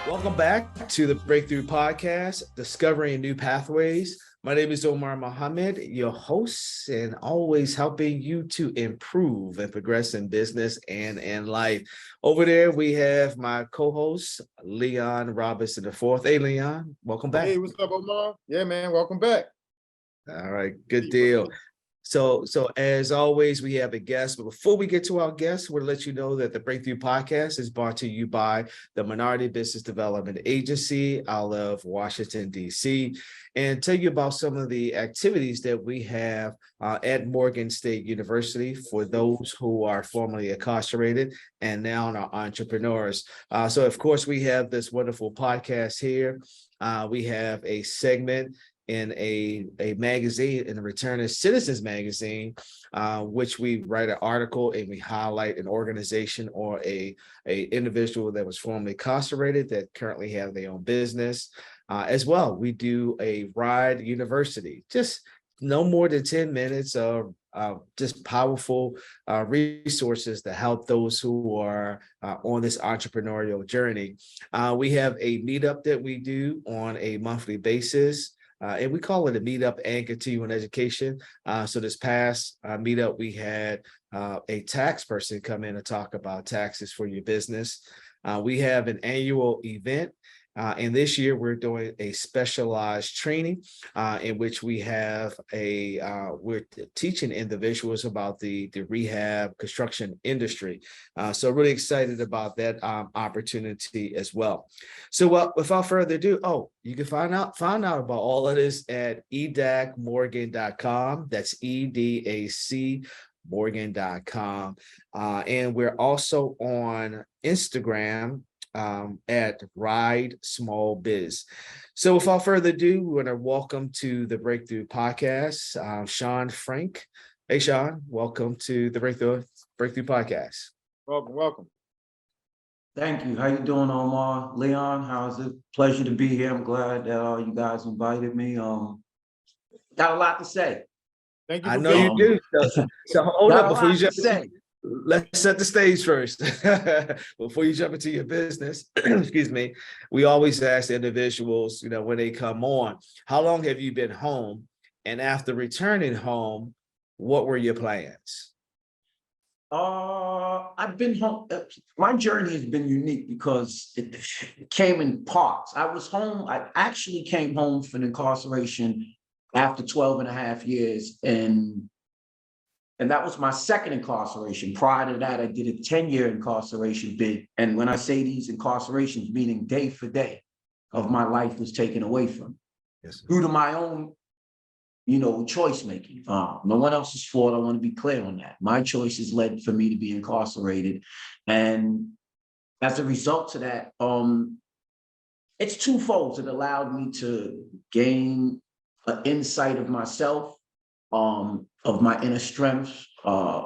Welcome back to the Breakthrough Podcast, Discovering New Pathways. My name is Omar Mohammed, your host, and always helping you to improve and progress in business and in life. Over there, we have my co-host, Leon Robinson IV. Hey, Leon, welcome back. Hey, what's up, Omar? Yeah, man, welcome back. All right, good deal. So as always, we have a guest, but before we get to our guest, we'll let you know that the Breakthrough Podcast is brought to you by the Minority Business Development Agency out of Washington, D.C., and tell you about some of the activities that we have at Morgan State University for those who are formerly incarcerated and now are entrepreneurs. So, of course, we have this wonderful podcast here. We have a segment in a magazine, in the Return of Citizens magazine, which we write an article and we highlight an organization or a individual that was formerly incarcerated that currently have their own business. As well, we do a Ride University, just no more than 10 minutes of just powerful resources to help those who are on this entrepreneurial journey. We have a meetup that we do on a monthly basis. And we call it a meetup and continuing education. So this past meetup, we had a tax person come in and talk about taxes for your business. We have an annual event. And this year we're doing a specialized training in which we have we're teaching individuals about the rehab construction industry. So really excited about that opportunity as well. So without further ado, you can find out about all of this at edacmorgan.com. That's EDAC Morgan.com. And we're also on Instagram at Ride Small Biz. So without further ado, we want to welcome to the Breakthrough Podcast, Shawn Frank. Hey, Shawn, welcome to the Breakthrough Podcast. Welcome. Thank you. How you doing, Omar? Leon, how's it? Pleasure to be here. I'm glad that you guys invited me. Got a lot to say. Thank you. I know you do. So hold up before you jump in. Let's set the stage first. Before you jump into your business, excuse me, we always ask individuals, when they come on, how long have you been home? And after returning home, what were your plans? I've been home. My journey has been unique because it came in parts. I was home. I actually came home from incarceration after 12 and a half years. And that was my second incarceration. Prior to that, I did a 10-year incarceration bid. And when I say these incarcerations, meaning day for day of my life was taken away from me. Yes, due to my own, choice making. No one else's fault. I want to be clear on that. My choices led for me to be incarcerated. And as a result of that, it's twofold. It allowed me to gain an insight of myself, of my inner strengths. I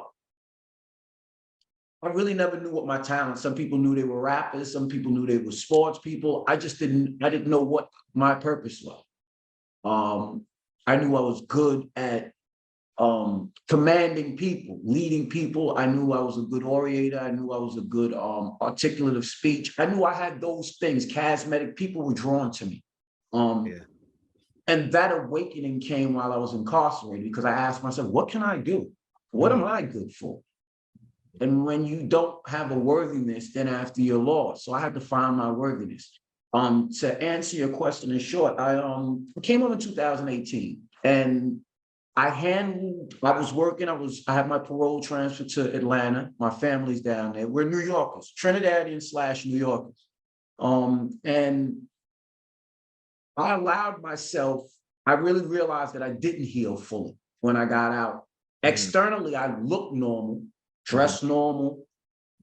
really never knew what my talent. Some people knew they were rappers. Some people knew they were sports people. I didn't know what my purpose was. I knew I was good at commanding people, leading people. I knew I was a good orator. I knew I was a good articulate of speech. I knew I had those things. Charismatic people were drawn to me. And that awakening came while I was incarcerated because I asked myself, what can I do? What am I good for? And when you don't have a worthiness, then after you're lost. So I had to find my worthiness. To answer your question in short, I came home in 2018 and I was working. I had my parole transferred to Atlanta. My family's down there. We're New Yorkers, Trinidadian / New Yorkers. And I allowed myself, I really realized that I didn't heal fully when I got out. Externally, I looked normal, dressed normal,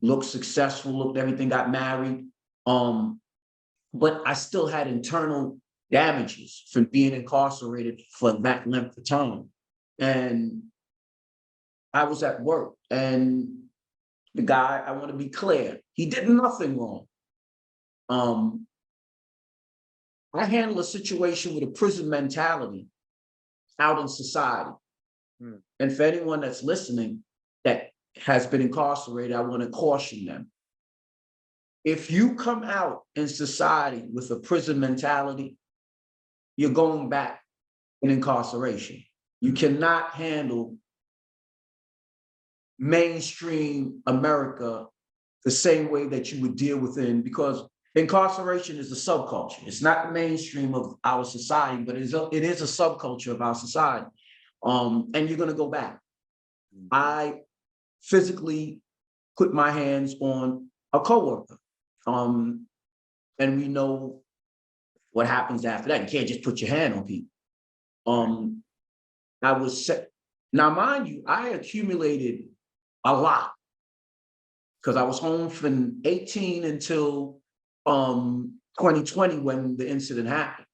looked successful, looked everything, got married. But I still had internal damages from being incarcerated for that length of time. And I was at work and the guy, I want to be clear, he did nothing wrong. I handle a situation with a prison mentality out in society. And for anyone that's listening that has been incarcerated, I want to caution them. if you come out in society with a prison mentality, you're going back in incarceration. You cannot handle mainstream America the same way that you would deal within, because incarceration is a subculture. It's not the mainstream of our society, but it is a subculture of our society. And you're going to go back. I physically put my hands on a coworker, and we know what happens after that. You can't just put your hand on people. I was set. Now, mind you, I accumulated a lot because I was home from 18 until 2020 when the incident happened.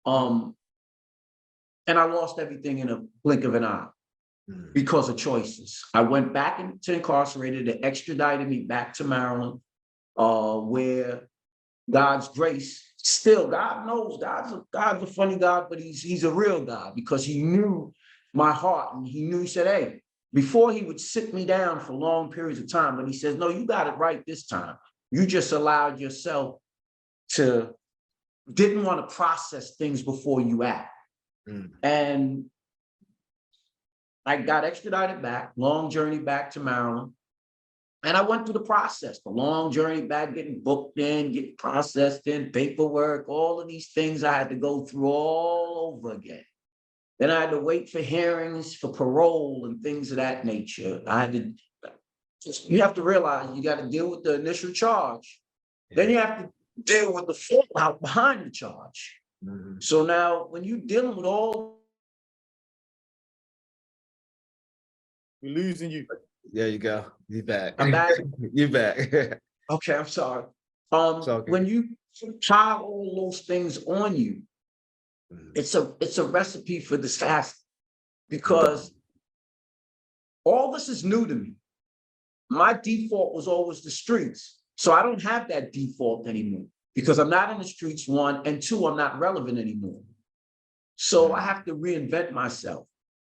And I lost everything in a blink of an eye because of choices. I went back into incarcerated. They extradited me back to Maryland, where God's grace, still, God knows God's a funny God, but he's a real God, because he knew my heart, and he said, hey, before he would sit me down for long periods of time, but he says, no, you got it right this time. You just allowed yourself to, didn't want to process things before you act. And I got extradited back, long journey back to Maryland. And I went through the process, the long journey back, getting booked in, getting processed in, paperwork, all of these things I had to go through all over again. Then I had to wait for hearings for parole and things of that nature. I had to, you have to realize you got to deal with the initial charge. Then you have to deal with the fallout behind the charge. So now when you're dealing with all. We're losing you. There you go. You back. I'm back. You back. Okay, I'm sorry. Okay. When you pile all those things on you, it's a recipe for disaster, because all this is new to me. My default was always the streets. So I don't have that default anymore, because I'm not in the streets, one, and two, I'm not relevant anymore. So I have to reinvent myself.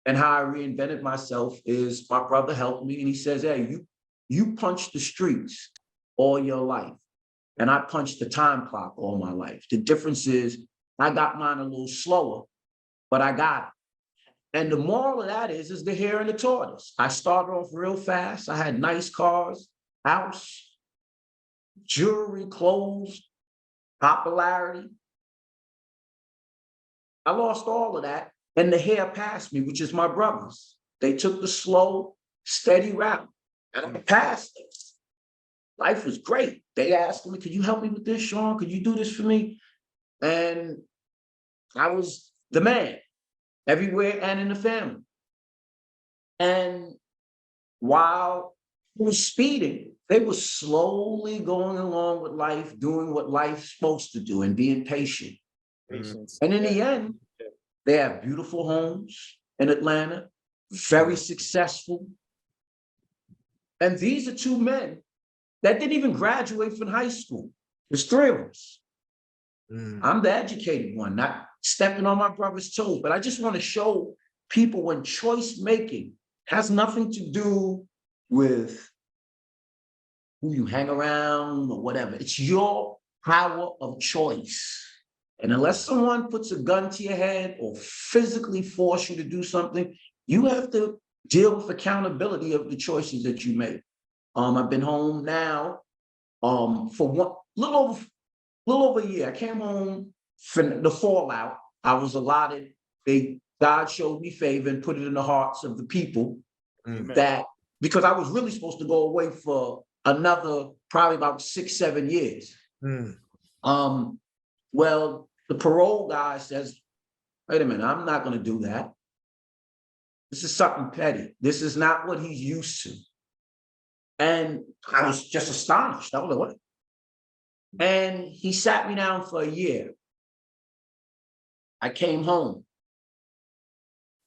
And how I reinvented myself is my brother helped me, and he says, hey, you punched the streets all your life, and I punched the time clock all my life. The difference is I got mine a little slower, but I got it. And the moral of that is the hare and the tortoise. I started off real fast. I had nice cars, house, jewelry, clothes, popularity. I lost all of that. And the hare passed me, which is my brothers. They took the slow, steady route, and I passed them. Life was great. They asked me, could you help me with this, Shawn? Could you do this for me? And I was the man everywhere and in the family. And while I was speeding, they were slowly going along with life, doing what life's supposed to do and being patient. Patience. And in the end, they have beautiful homes in Atlanta, very successful. And these are two men that didn't even graduate from high school. There's three of us. I'm the educated one, not stepping on my brother's toes, but I just want to show people when choice making has nothing to do with who you hang around or whatever. It's your power of choice. And unless someone puts a gun to your head or physically force you to do something, you have to deal with accountability of the choices that you make. I've been home now for little over a year. I came home from the fallout. I was allotted. God showed me favor and put it in the hearts of the people that, because I was really supposed to go away for another probably about 6-7 years. Well, the parole guy says, wait a minute, I'm not going to do that. This is something petty. This is not what he's used to. And I was just astonished. I was like, what? And he sat me down for a year. I came home.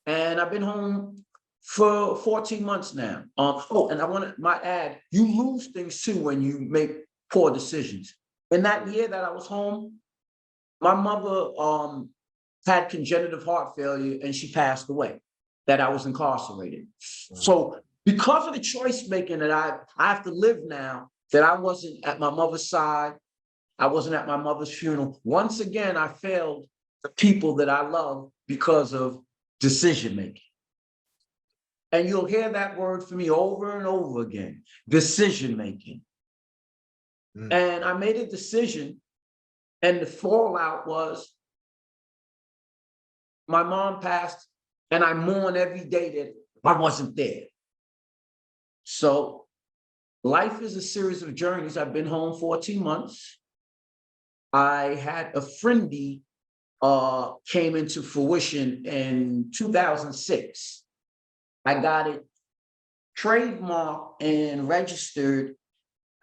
And I've been home for 14 months now. And I might add, you lose things too when you make poor decisions. In that year that I was home, my mother had congenital heart failure and she passed away, that I was incarcerated. So because of the choice making that I have to live now that I wasn't at my mother's side. I wasn't at my mother's funeral. Once again, I failed the people that I love because of decision making. And you'll hear that word from me over and over again, decision making. And I made a decision, and the fallout was my mom passed, and I mourn every day that I wasn't there. So life is a series of journeys. I've been home 14 months. I had AFRINDI came into fruition in 2006. I got it trademarked and registered.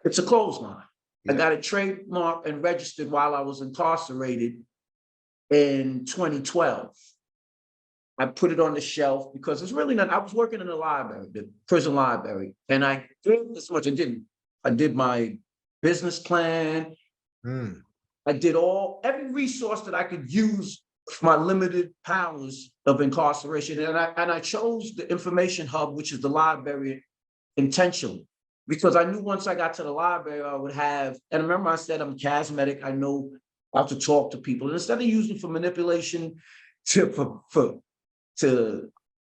It's a clothesline. I got it trademarked and registered while I was incarcerated in 2012. I put it on the shelf because it's really not, I was working in the library, the prison library, and I did this much. I did my business plan. I did every resource that I could use for my limited powers of incarceration. And I chose the information hub, which is the library, intentionally, because I knew once I got to the library, I would have, and remember I said I'm charismatic, I know how to talk to people. And instead of using for manipulation to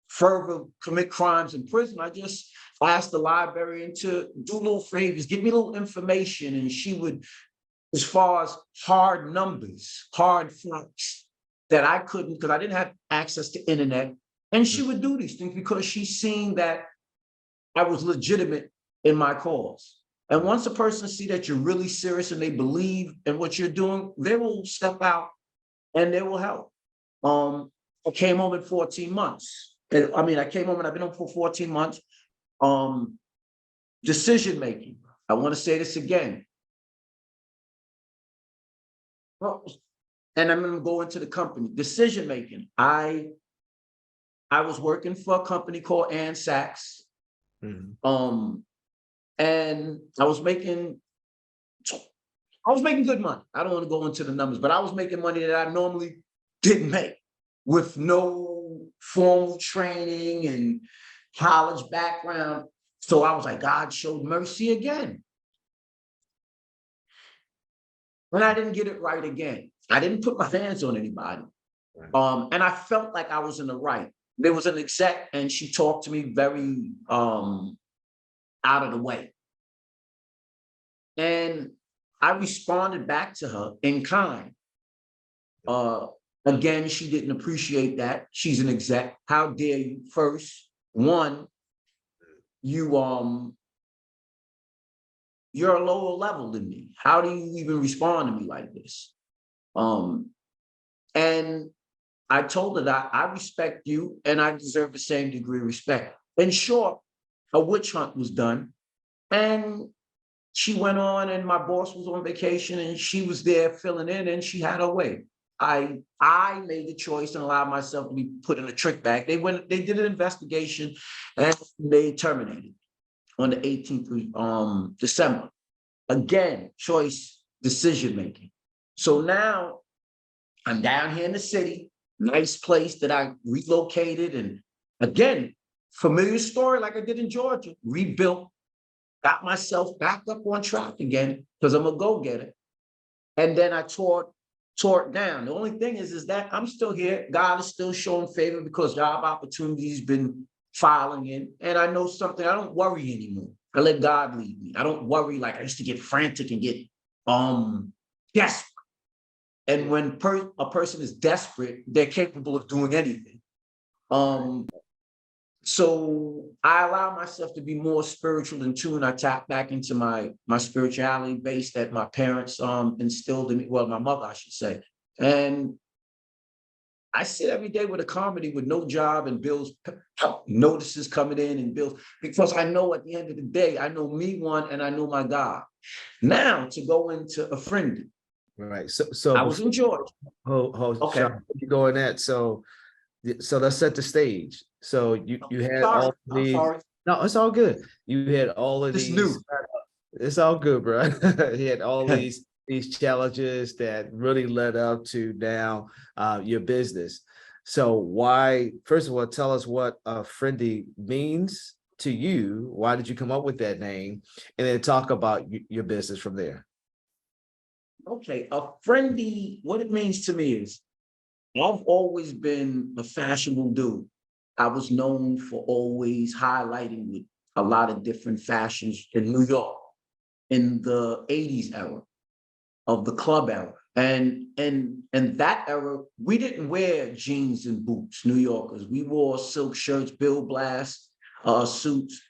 further commit crimes in prison, I just asked the librarian to do little favors, give me a little information, and she would, as far as hard numbers, hard facts that I couldn't, because I didn't have access to internet, and she would do these things because she's seen that I was legitimate in my cause. And once a person see that you're really serious and they believe in what you're doing, they will step out and they will help. I came home in 14 months. I came home and I've been home for 14 months. Decision making. I want to say this again. And I'm going to go into the company. Decision making. I was working for a company called Ann Sachs. And I was making good money. I don't want to go into the numbers, but I was making money that I normally didn't make with no formal training and college background. So I was like, God showed mercy again. And I didn't get it right again. I didn't put my hands on anybody. And I felt like I was in the right. There was an exec and she talked to me very out of the way. And I responded back to her in kind. Again, she didn't appreciate that. She's an exec. How dare you? First, one, you're a lower level than me. How do you even respond to me like this? And I told her that I respect you and I deserve the same degree of respect. In short, a witch hunt was done. And she went on and my boss was on vacation and she was there filling in and she had her way. I made the choice and allowed myself to be put in a trick bag. They did an investigation and they terminated on the 18th of December. Again, choice, decision making. So now I'm down here in the city, nice place that I relocated. And again, familiar story like I did in Georgia, rebuilt, got myself back up on track again because I'm a go-getter. And then I tore it down. The only thing is that I'm still here. God is still showing favor because job opportunities been filing in. And I know something, I don't worry anymore. I let God lead me. I don't worry like I used to get frantic and get desperate. And when a person is desperate, they're capable of doing anything. So I allow myself to be more spiritual in tune. I tap back into my spirituality base that my parents instilled in me. Well, my mother, I should say. And I sit every day with a comedy with no job and bills, notices coming in and bills, because I know at the end of the day, I know me one and I know my God. Now to go into AFRINDI. Right. So I was in Georgia. Okay. Shawn, you go in that. So let's set the stage. So you had all these. No, it's all good. You had all of these. New. It's all good, bro. He had all these challenges that really led up to now your business. So why? First of all, tell us what AFRINDI means, to you? Why did you come up with that name? And then talk about your business from there. Okay, AFRINDI, what it means to me is I've always been a fashionable dude. I was known for always highlighting with a lot of different fashions in New York in the 80s era of the club era. And that era, we didn't wear jeans and boots, New Yorkers. We wore silk shirts, Bill Blass, suits,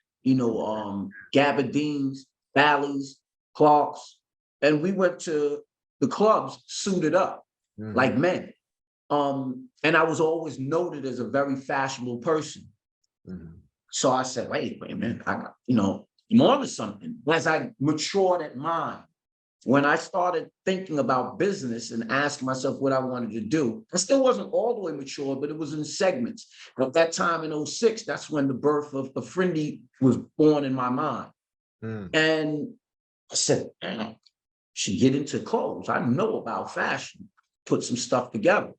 gabardines, valleys, Clarks. And we went to the clubs suited up like men. And I was always noted as a very fashionable person. So I said, wait a minute, I got, more than something. As I matured at mind, when I started thinking about business and asking myself what I wanted to do, I still wasn't all the way mature, but it was in segments. At that time in 06, that's when the birth of AFRINDI was born in my mind. And I said, man, I should get into clothes. I know about fashion, put some stuff together.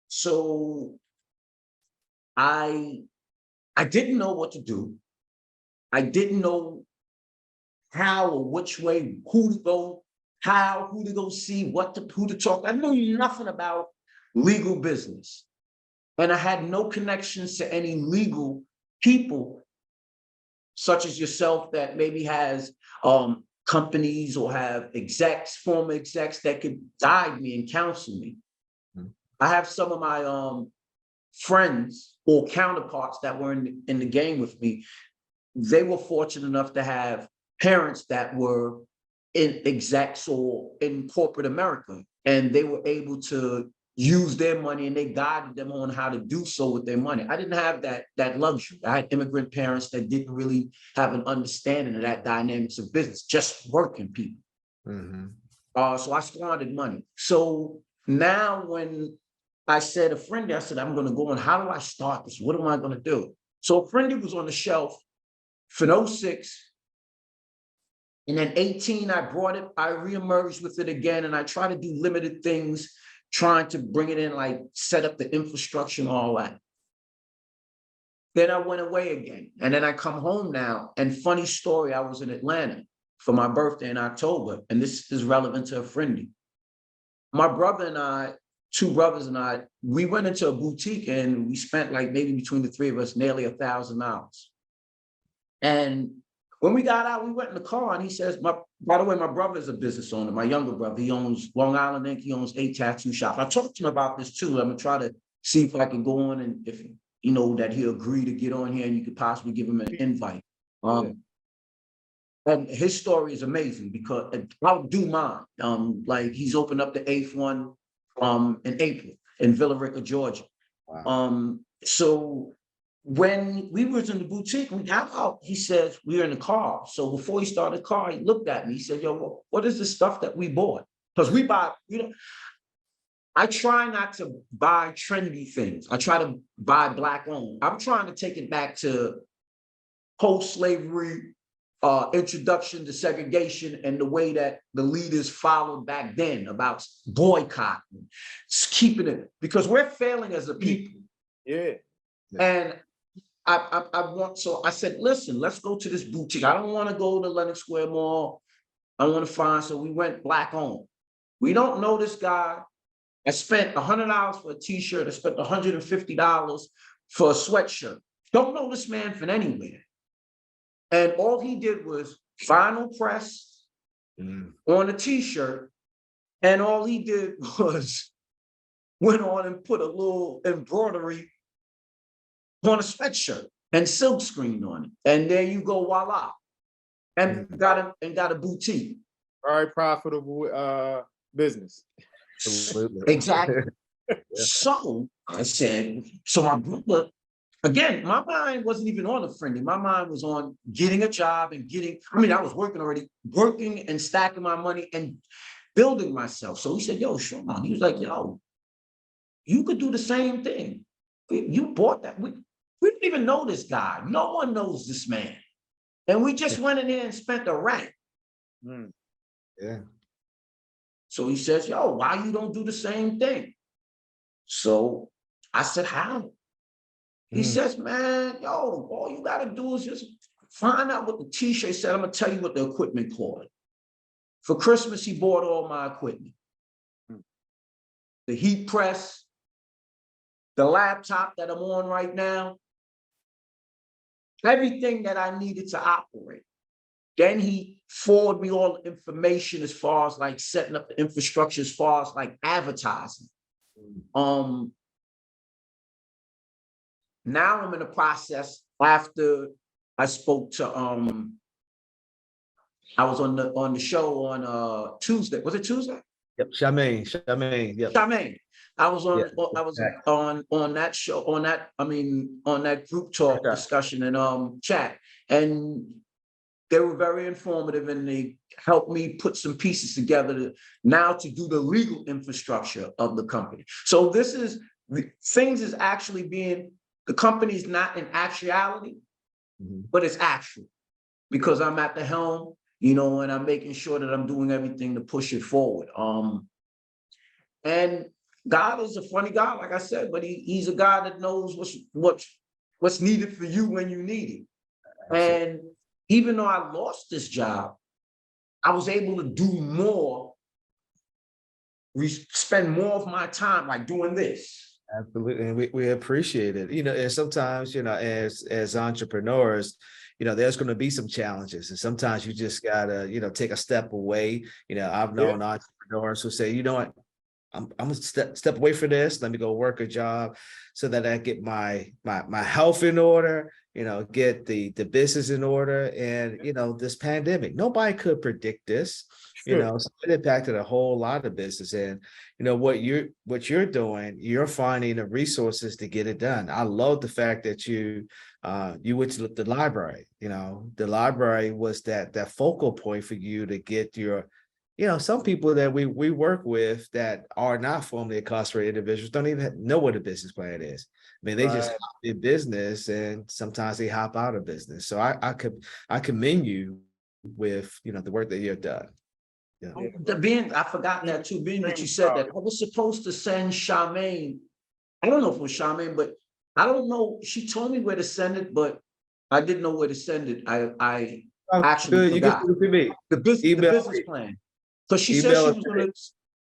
So I didn't know what to do. I didn't know how or which way, who to go, who to go see, who to talk. I knew nothing about legal business. And I had no connections to any legal people, such as yourself, that maybe has companies or have former execs that could guide me and counsel me. I have some of my friends or counterparts that were in the game with me. They were fortunate enough to have parents that were in execs or in corporate America, and they were able to use their money and they guided them on how to do so with their money. I didn't have that luxury. I had immigrant parents that didn't really have an understanding of that dynamics of business, just working people. So I squandered money. So now when I said AFRINDI, I said, I'm going to go on, how do I start this? What am I going to do? So AFRINDI was on the shelf for 06. And then 18, I brought it, I reemerged with it again, and I try to do limited things, trying to bring it in, like set up the infrastructure and all that. Then I went away again. And then I come home now, and funny story, I was in Atlanta for my birthday in October, and this is relevant to AFRINDI. My brother and I, two brothers and I, we went into a boutique and we spent like maybe between the three of us, nearly $1,000. And when we got out, we went in the car and he says, by the way, my brother is a business owner, my younger brother. He owns Long Island Ink. He owns 8 tattoo shops. I talked to him about this too. I'm gonna try to see if I can go on and if, that he'll agree to get on here and you could possibly give him an invite. And his story is amazing because I'll do mine. Like he's opened up the 8th one in April in Villa Rica, Georgia. Wow. So when we was in the boutique, we got out, he says, we were in the car. So before he started the car, he looked at me, he said, yo, what is the stuff that we bought? Because we buy, I try not to buy trendy things. I try to buy Black owned. I'm trying to take it back to post-slavery introduction to segregation and the way that the leaders followed back then about boycotting, keeping it, because we're failing as a people. And so I said, listen, let's go to this boutique. I don't want to go to Lenox Square Mall. I want to find, so we went Black owned. We don't know this guy. I spent $100 for a t-shirt. I spent $150 for a sweatshirt. Don't know this man from anywhere. And all he did was vinyl press on a t-shirt. And all he did was went on and put a little embroidery on a sweatshirt and silk screen on it. And there you go, voila. And got a boutique. Very profitable business. Absolutely. Exactly. So I said, so my brother, again, my mind wasn't even on AFRINDI. My mind was on getting a job and I was working already, working and stacking my money and building myself. So he said, yo, Shawn, he was like, yo, you could do the same thing. You bought that. We didn't even know this guy. No one knows this man. And we just went in there and spent a rack. Yeah. So he says, yo, why you don't do the same thing? So I said, how? He says, man, yo, all you got to do is just find out what the t-shirt said. I'm going to tell you what the equipment cost. For Christmas, he bought all my equipment. The heat press, the laptop that I'm on right now, everything that I needed to operate. Then he forwarded me all the information as far as like setting up the infrastructure, as far as like advertising. Now I'm in the process after I spoke to I was on the show on Tuesday. Was it Tuesday? Yep, Charmaine, yep. Charmaine. I was on Yeah, on that show, on that group talk Okay. discussion and chat. And they were very informative and they helped me put some pieces together now to do the legal infrastructure of the company. So this is things is actually being, the company is not in actuality, but it's actual because I'm at the helm, you know, and I'm making sure that I'm doing everything to push it forward. And God is a funny God, like I said, but he's a God that knows what's needed for you when you need it. And even though I lost this job, I was able to do more, spend more of my time like doing this. Absolutely, and we appreciate it. You know, and sometimes, you know, as entrepreneurs, you know, there's going to be some challenges, and sometimes you just gotta, you know, take a step away. You know, I've known entrepreneurs who say, you know what, I'm gonna step away from this. Let me go work a job so that I get my health in order, you know, get the business in order. And, you know, this pandemic, nobody could predict this, you know, so it impacted a whole lot of business. And, you know, what you're doing, you're finding the resources to get it done. I love the fact that you went to the library. You know, the library was that focal point for you to get your, you know, some people that we work with that are not formerly incarcerated individuals don't even know what a business plan is. I mean, they just hop in business and sometimes they hop out of business. So I commend you with, you know, the work that you've done. Yeah. I forgot that too, being that you said that, I was supposed to send Charmaine, I don't know if it was Charmaine, but I don't know, she told me where to send it, but I didn't know where to send it. I actually forgot. You can me. The business plan. So she said she was gonna,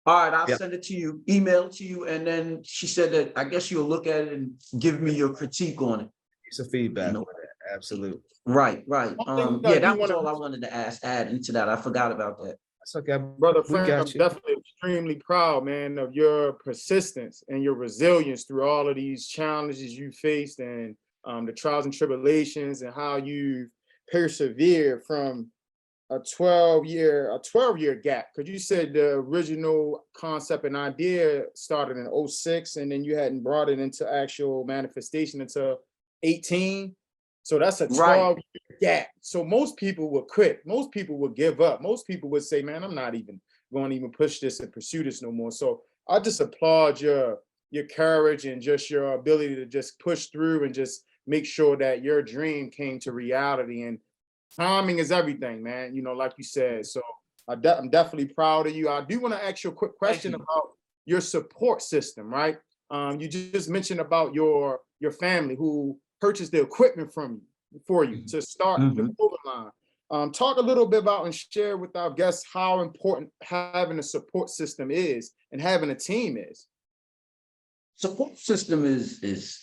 all right, I'll send it to you, email it to you, and then she said that I guess you'll look at it and give me your critique on it. It's a feedback. You know? Absolutely. Right. Yeah, that was all I wanted to add into that. I forgot about that. That's okay, Brother we Frank, got I'm you. definitely extremely proud, man, of your persistence and your resilience through all of these challenges you faced and the trials and tribulations and how you persevered from a 12-year gap, because you said the original concept and idea started in 06 and then you hadn't brought it into actual manifestation until 18. So that's a 12-year gap. So most people would quit. Most people would give up. Most people would say, man, I'm not even going to even push this and pursue this no more. So I just applaud your courage and just your ability to just push through and just make sure that your dream came to reality. And timing is everything, man. You know, like you said. So I'm definitely proud of you. I do want to ask you a quick question about your support system, right? You just mentioned about your family who purchased the equipment for you to start the clothing line. Talk a little bit about and share with our guests how important having a support system is and having a team is. Support system is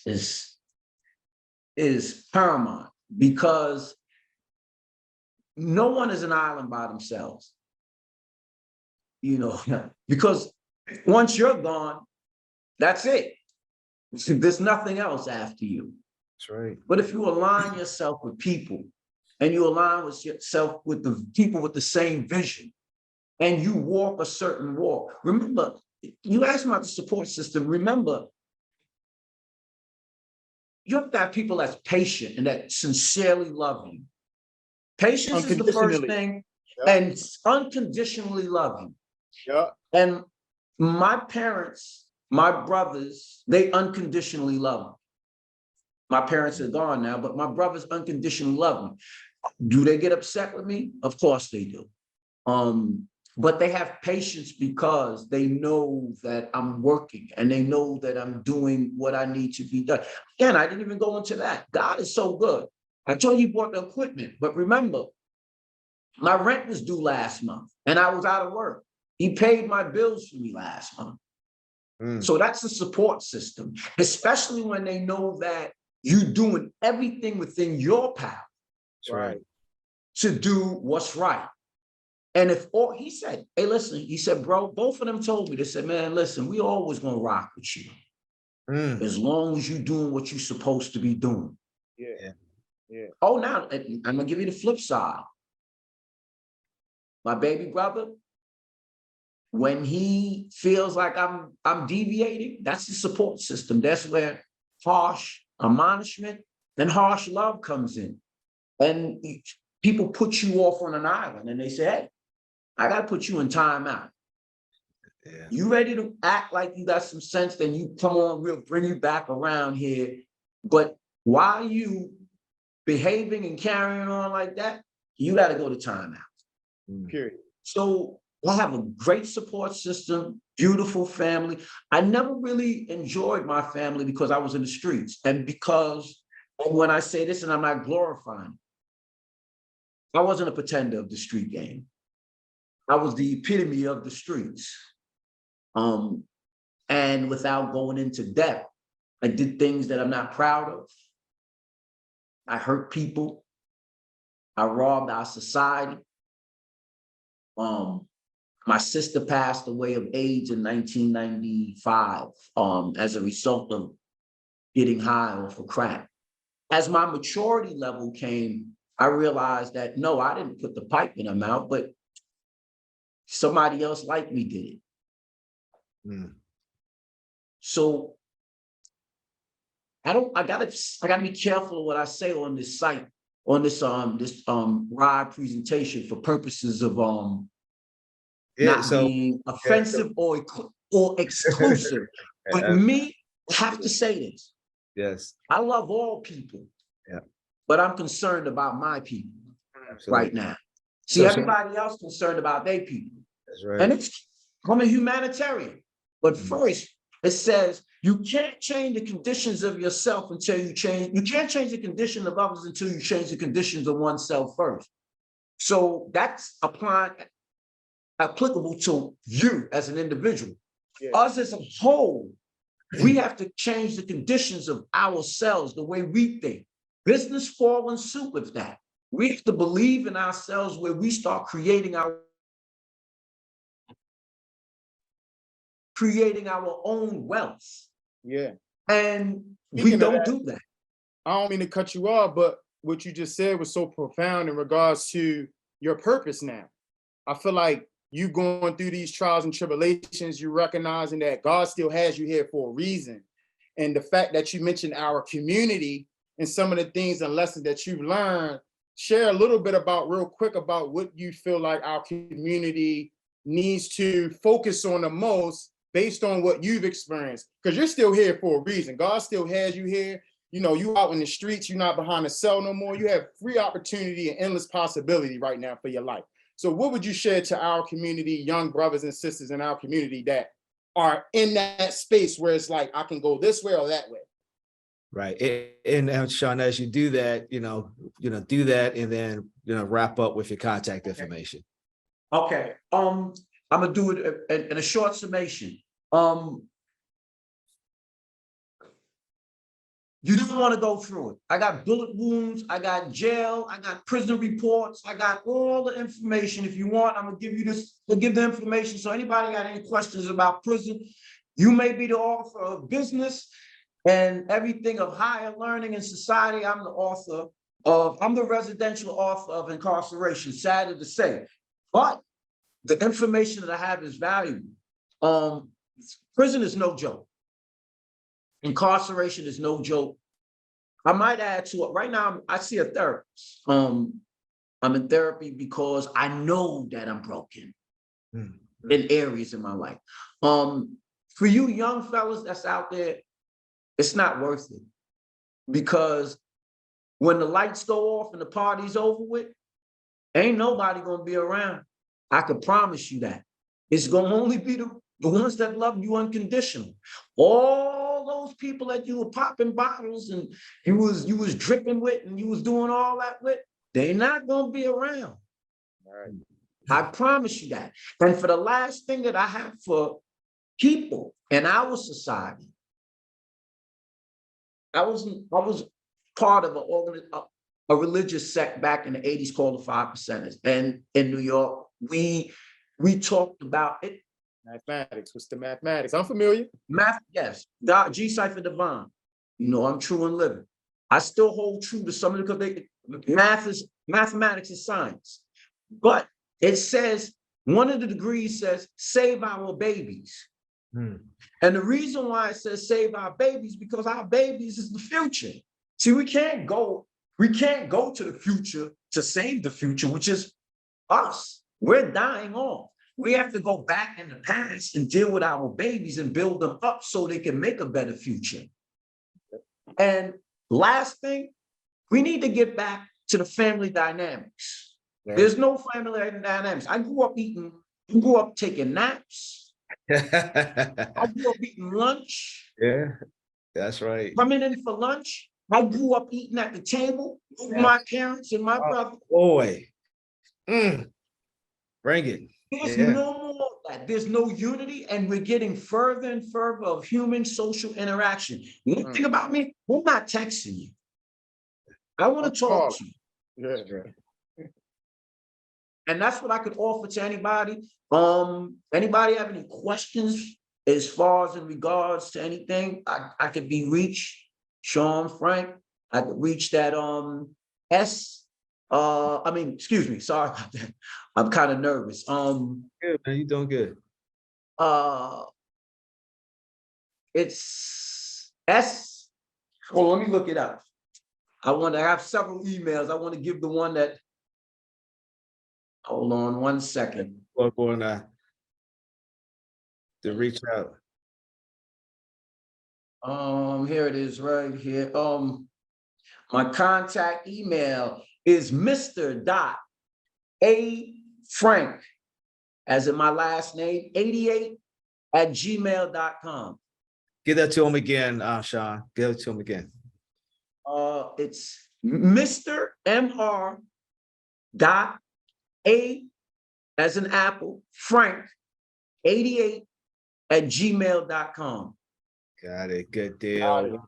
paramount because no one is an island by themselves, you know, because once you're gone, that's it. There's nothing else after you. That's right. But if you align yourself with people and you align with yourself with the people with the same vision and you walk a certain walk, remember, you asked about the support system. Remember, you have to have people that's patient and that sincerely love you. Patience is the first thing, and unconditionally love you. Yeah. And my parents, my brothers, they unconditionally love me. My parents are gone now, but my brothers unconditionally love me. Do they get upset with me? Of course they do. but they have patience because they know that I'm working and they know that I'm doing what I need to be done. Again, I didn't even go into that. God is so good. I told you he bought the equipment, but remember, my rent was due last month and I was out of work. He paid my bills for me last month. So that's the support system, especially when they know that you're doing everything within your power. Right. To do what's right. And if all he said, hey, listen, he said, bro, both of them told me, they said, man, listen, we always gonna rock with you. As long as you're doing what you're supposed to be doing. Yeah. Oh, now I'm gonna give you the flip side. My baby brother, when he feels like I'm deviating, that's the support system. That's where harsh admonishment and harsh love comes in. And people put you off on an island and they say, hey, I got to put you in timeout. Yeah. You ready to act like you got some sense, then you come on, we'll bring you back around here. But while you behaving and carrying on like that, you got to go to timeout. Period. So I have a great support system, beautiful family. I never really enjoyed my family because I was in the streets. And when I say this, and I'm not glorifying, I wasn't a pretender of the street game. I was the epitome of the streets. And without going into depth, I did things that I'm not proud of. I hurt people. I robbed our society. My sister passed away of AIDS in 1995 as a result of getting high off of crack. As my maturity level came, I realized that, no, I didn't put the pipe in her mouth, but somebody else like me did it. So I gotta be careful of what I say on this site, on this RIDE presentation for purposes of not being offensive or exclusive. But me, I have to say this. Yes. I love all people. Yeah. But I'm concerned about my people. Absolutely. Right now. See, everybody else concerned about their people. That's right. And I'm a humanitarian. But first, it says you can't change the conditions of yourself until you can't change the condition of others until you change the conditions of oneself first. So that's applicable to you as an individual. Us as a whole, we have to change the conditions of ourselves, the way we think. Business fall in suit with that. We have to believe in ourselves where we start creating our own wealth. Yeah. And Speaking we don't do that. I don't mean to cut you off, but what you just said was so profound in regards to your purpose now. I feel like you going through these trials and tribulations, you recognizing that God still has you here for a reason. And the fact that you mentioned our community and some of the things and lessons that you've learned, share a little bit about real quick about what you feel like our community needs to focus on the most based on what you've experienced. Because you're still here for a reason. God still has you here. You know, you out in the streets, you're not behind a cell no more. You have free opportunity and endless possibility right now for your life. So what would you share to our community, young brothers and sisters in our community that are in that space where it's like, I can go this way or that way? Right. And Shawn, as you do that, do that and then, wrap up with your contact information. Okay. I'm gonna do it in a short summation. You don't want to go through it. I got bullet wounds, I got jail, I got prison reports, I got all the information. If you want, I'm gonna give you this, to give the information. So anybody got any questions about prison, you may be the author of business and everything of higher learning in society. I'm the residential author of Incarceration, sad to say. But the information that I have is valuable. Prison is no joke. Incarceration is no joke. I might add to it. Right now, I see a therapist. I'm in therapy because I know that I'm broken in areas in my life. For you young fellas that's out there, it's not worth it. Because when the lights go off and the party's over with, ain't nobody gonna be around. I could promise you that. It's going to only be the ones that love you unconditional. All those people that you were popping bottles and you was dripping with and you was doing all that with, they're not going to be around. All right. I promise you that. And for the last thing that I have for people in our society, I was part of a religious sect back in the 80s called the 5%ers. And in New York, we talked about it. Mathematics. What's the mathematics? I'm familiar. Math, yes. God, G Cipher Divine. You know, I'm true and living. I still hold true to some of the, because mathematics is science. But it says, one of the degrees says, save our babies. And the reason why it says save our babies, because our babies is the future. See, we can't go to the future to save the future, which is us. We're dying off. We have to go back in the past and deal with our babies and build them up so they can make a better future. And last thing, we need to get back to the family dynamics. Yeah. There's no family dynamics. I grew up taking naps. I grew up eating lunch. Yeah, that's right. Coming in for lunch. I grew up eating at the table with my parents and my brother. Boy. Bring it. There's no more of that. There's no unity, and we're getting further and further of human social interaction. One thing about me, I'm not texting you. I want to talk to you. Yeah. And that's what I could offer to anybody. Anybody have any questions as far as in regards to anything? I could be reached, Shawn Frank. I could reach that excuse me, sorry about that. I'm kind of nervous. Good, man, you doing good. It's S. Well, let me look it up. I have several emails. I want to give the one that. Hold on 1 second. We're going to reach out. Here it is right here. My contact email is Mr.A. Frank, as in my last name, 88@gmail.com. Give that to him again, Shawn. Give it to him again. It's Mr. Mr. Dot A as in Apple, Frank, 88@gmail.com. Got it. Good deal.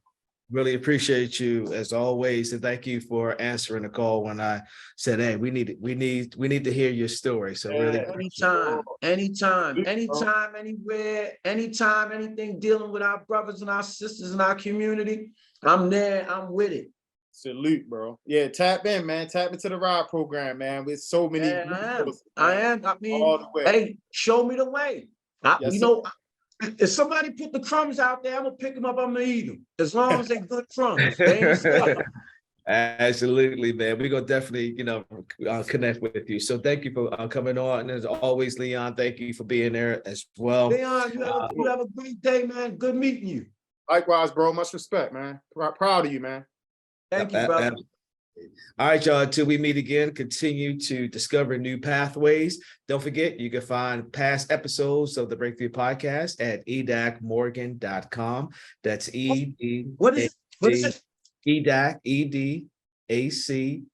Really appreciate you as always, and thank you for answering the call when I said, "Hey, we need to hear your story." So really, anytime, anywhere, anytime, anything dealing with our brothers and our sisters in our community, I'm there. I'm with it. Salute, bro. Yeah, tap in, man. Tap into the RIDE program, man. With so many. I am. I mean, all the way. Hey, show me the way. If somebody put the crumbs out there, I'm gonna pick them up. I'm gonna eat them as long as they're good crumbs. Absolutely, man. We're gonna definitely, connect with you. So thank you for coming on. And as always, Leon, thank you for being there as well. Leon, you have a great day, man. Good meeting you. Likewise, bro. Much respect, man. Proud of you, man. Thank you, brother. All right, y'all, until we meet again, continue to discover new pathways. Don't forget, you can find past episodes of the Breakthrough Podcast at edacmorgan.com. That's What is it? EDAC, EDAC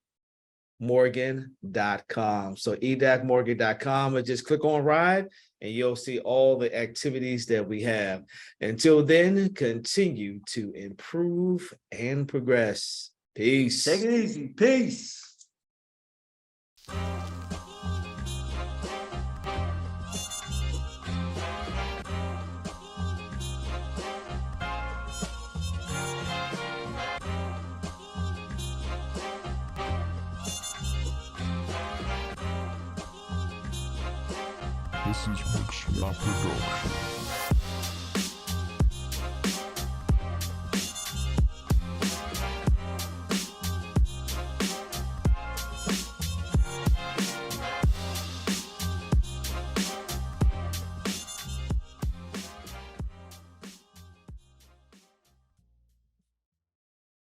Morgan.com. So edacmorgan.com, and just click on RIDE and you'll see all the activities that we have. Until then, continue to improve and progress. Peace. Take it easy. Peace. This is Mixla Production.